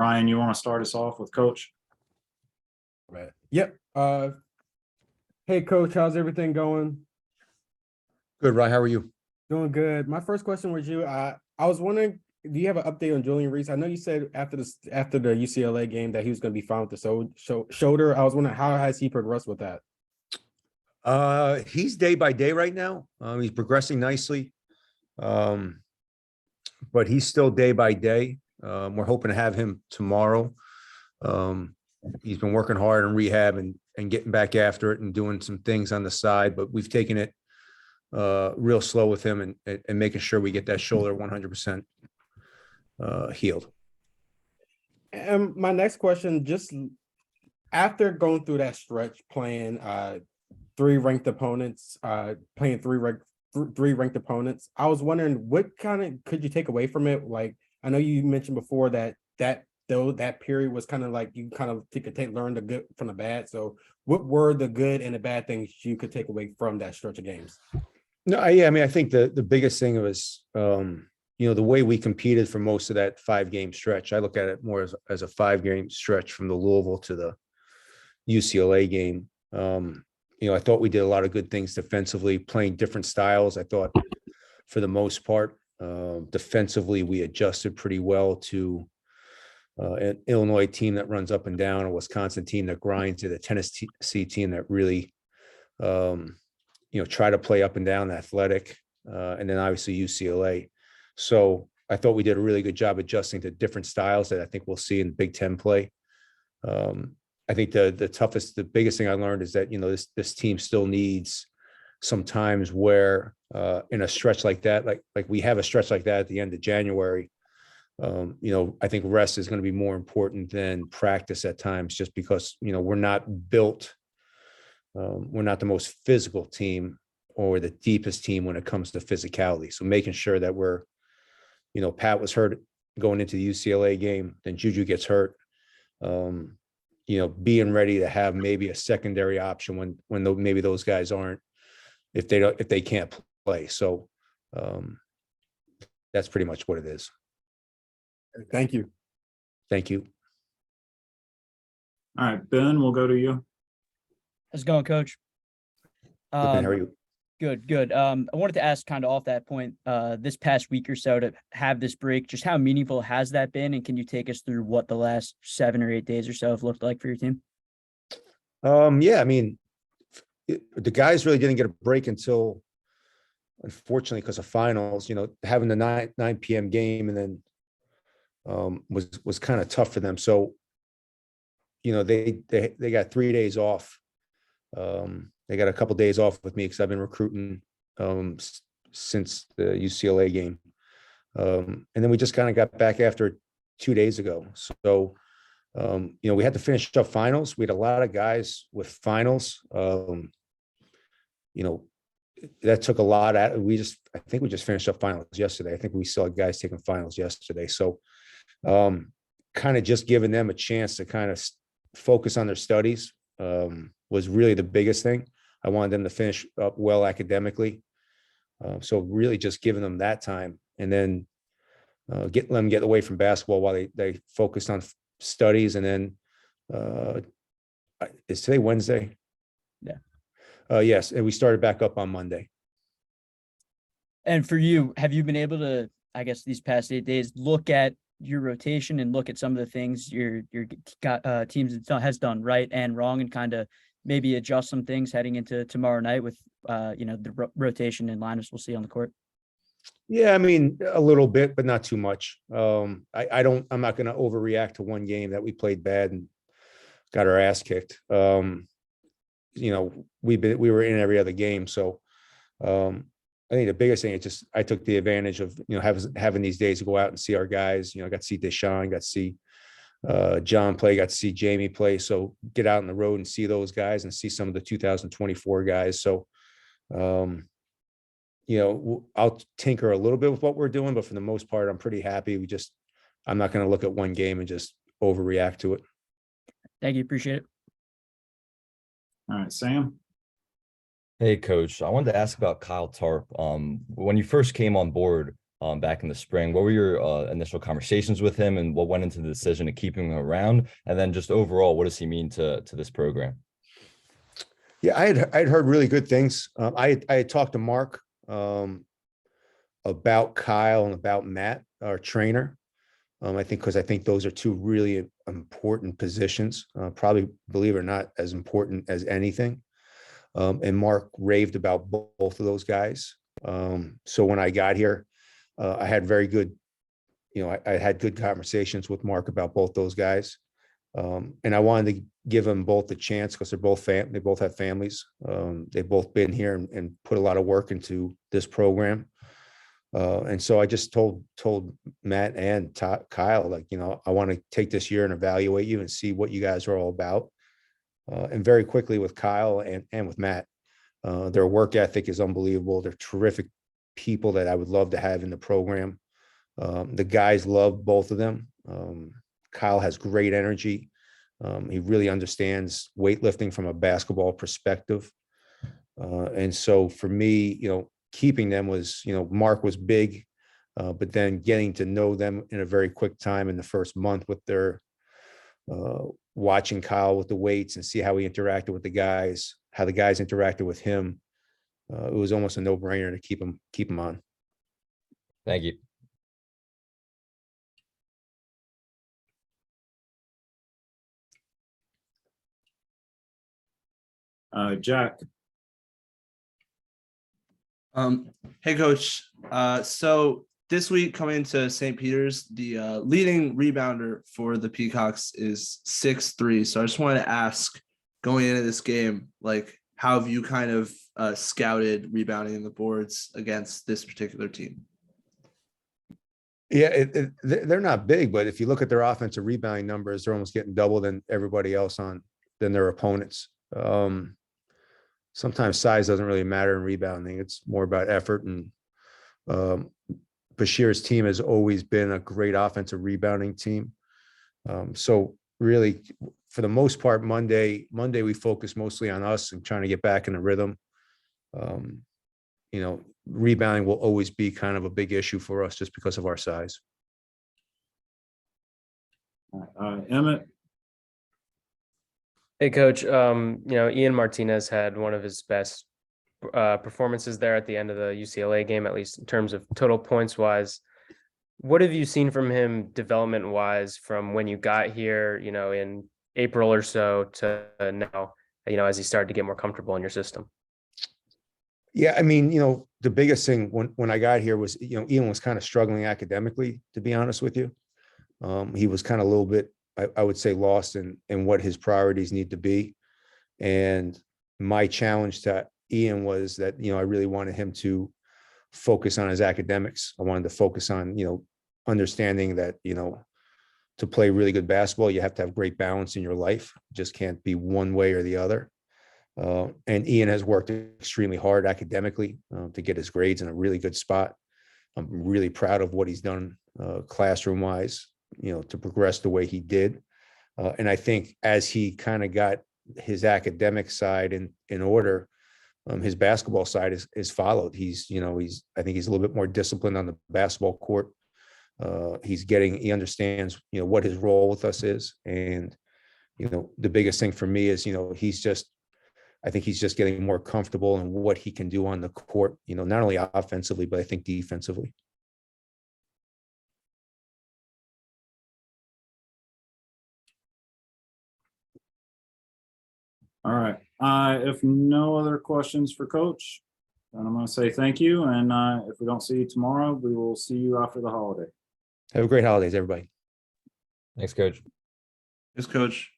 Ryan, you want to start us off with Coach? Right. Yep. Hey, Coach, how's everything going? Good, Ryan. How are you? Doing good. My first question was you. I was wondering, do you have an update on Julian Reese? I know you said after the UCLA game that he was going to be fine with the shoulder. I was wondering, how has he progressed with that? He's day by day right now. He's progressing nicely, but he's still day by day. We're hoping to have him tomorrow. He's been working hard in rehab and getting back after it and doing some things on the side, but we've taken it real slow with him and making sure we get that shoulder 100% healed. And my next question, just after going through that stretch, playing three ranked opponents, playing three ranked opponents, I was wondering what kind of could you take away from it? Like, I know you mentioned before that period was kind of like you kind of learn the good from the bad. So what were the good and the bad things you could take away from that stretch of games? No, I mean, I think the biggest thing was, the way we competed for most of that 5-game stretch. I look at it more as a 5-game stretch from the Louisville to the UCLA game. I thought we did a lot of good things defensively, playing different styles. I thought for the most part, defensively, we adjusted pretty well to an Illinois team that runs up and down, a Wisconsin team that grinds, to the Tennessee team that really, try to play up and down, athletic, and then obviously UCLA. So I thought we did a really good job adjusting to different styles that I think we'll see in Big Ten play. I think the biggest thing I learned is that, this team still needs some times where in a stretch like that, like we have a stretch like that at the end of January, I think rest is going to be more important than practice at times, just because, we're not built. We're not the most physical team or the deepest team when it comes to physicality. So making sure that we're, Pat was hurt going into the UCLA game, then Juju gets hurt. Being ready to have maybe a secondary option when maybe those guys aren't, if they can't play. So that's pretty much what it is. Thank you. Thank you. All right, Ben, we'll go to you. How's it going, Coach? How are you? Good. I wanted to ask kind of off that point, this past week or so to have this break, just how meaningful has that been? And can you take us through what the last 7 or 8 days or so have looked like for your team? Yeah, I mean, the guys really didn't get a break until, unfortunately, because of finals, having the 9 p.m. game and then was kind of tough for them. So, they got 3 days off. They got a couple of days off with me because I've been recruiting since the UCLA game. And then we just kind of got back after 2 days ago. So, we had to finish up finals. We had a lot of guys with finals. That took a lot out. I think we just finished up finals yesterday. I think we saw guys taking finals yesterday. So, kind of just giving them a chance to kind of focus on their studies was really the biggest thing. I wanted them to finish up well academically. So really just giving them that time, and then let them get away from basketball while they focused on studies. And then is today Wednesday? Yeah. Yes. And we started back up on Monday. And for you, have you been able to, I guess, these past 8 days, look at your rotation and look at some of the things your teams has done right and wrong, and kind of maybe adjust some things heading into tomorrow night with the rotation and lineups we'll see on the court? Yeah, I mean, a little bit, but not too much. I'm not going to overreact to one game that we played bad and got our ass kicked. We were in every other game. So I think the biggest thing is just, I took the advantage of, having these days to go out and see our guys. I got to see Deshaun, got to see John play, got to see Jamie play. So get out on the road and see those guys and see some of the 2024 guys. So, I'll tinker a little bit with what we're doing, but for the most part, I'm pretty happy. I'm not going to look at one game and just overreact to it. Thank you. Appreciate it. All right, Sam. Hey, Coach. I wanted to ask about Kyle Tarp. When you first came on board, back in the spring. What were your initial conversations with him, and what went into the decision to keep him around? And then just overall, what does he mean to this program? Yeah, I'd heard really good things. I had talked to Mark about Kyle and about Matt, our trainer. I think those are two really important positions, probably, believe it or not, as important as anything. And Mark raved about both of those guys. So when I got here, I had very good, I had good conversations with Mark about both those guys. And I wanted to give them both the chance because they both have families. They've both been here and put a lot of work into this program. And so I just told Matt and Kyle, like, I want to take this year and evaluate you and see what you guys are all about. And very quickly with Kyle and with Matt, their work ethic is unbelievable. They're terrific people that I would love to have in the program. The guys love both of them. Kyle has great energy. He really understands weightlifting from a basketball perspective. And so for me, keeping them was, Mark was big, but then getting to know them in a very quick time in the first month with their watching Kyle with the weights and see how he interacted with the guys, how the guys interacted with him. It was almost a no-brainer to keep him on. Thank you. Jack. Hey coach. So this week coming into St. Peter's, the leading rebounder for the Peacocks is 6'3". So I just wanted to ask, going into this game, like, how have you kind of scouted rebounding in the boards against this particular team? Yeah, they're not big, but if you look at their offensive rebounding numbers, they're almost getting double than everybody else than their opponents. Sometimes size doesn't really matter in rebounding. It's more about effort. And Bashir's team has always been a great offensive rebounding team. So really, for the most part, Monday we focus mostly on us and trying to get back in the rhythm. Rebounding will always be kind of a big issue for us just because of our size. Emmett. Hey, coach. Ian Martinez had one of his best performances there at the end of the UCLA game, at least in terms of total points wise. What have you seen from him development wise from when you got here, in April or so to now, as he started to get more comfortable in your system? Yeah, I mean, the biggest thing when I got here was, Ian was kind of struggling academically, to be honest with you. He was kind of a little bit, I would say, lost in what his priorities need to be. And my challenge to Ian was that, I really wanted him to focus on his academics. I wanted to focus on, understanding that, to play really good basketball, you have to have great balance in your life. It just can't be one way or the other. And Ian has worked extremely hard academically to get his grades in a really good spot. I'm really proud of what he's done classroom wise, to progress the way he did. And I think as he kind of got his academic side in order, his basketball side is followed. I think he's a little bit more disciplined on the basketball court. He understands, what his role with us is. And, the biggest thing for me is, I think he's just getting more comfortable in what he can do on the court, not only offensively, but I think defensively. All right. If no other questions for Coach, then I'm going to say thank you. And if we don't see you tomorrow, we will see you after the holiday. Have a great holidays, everybody. Thanks, coach. Yes, coach.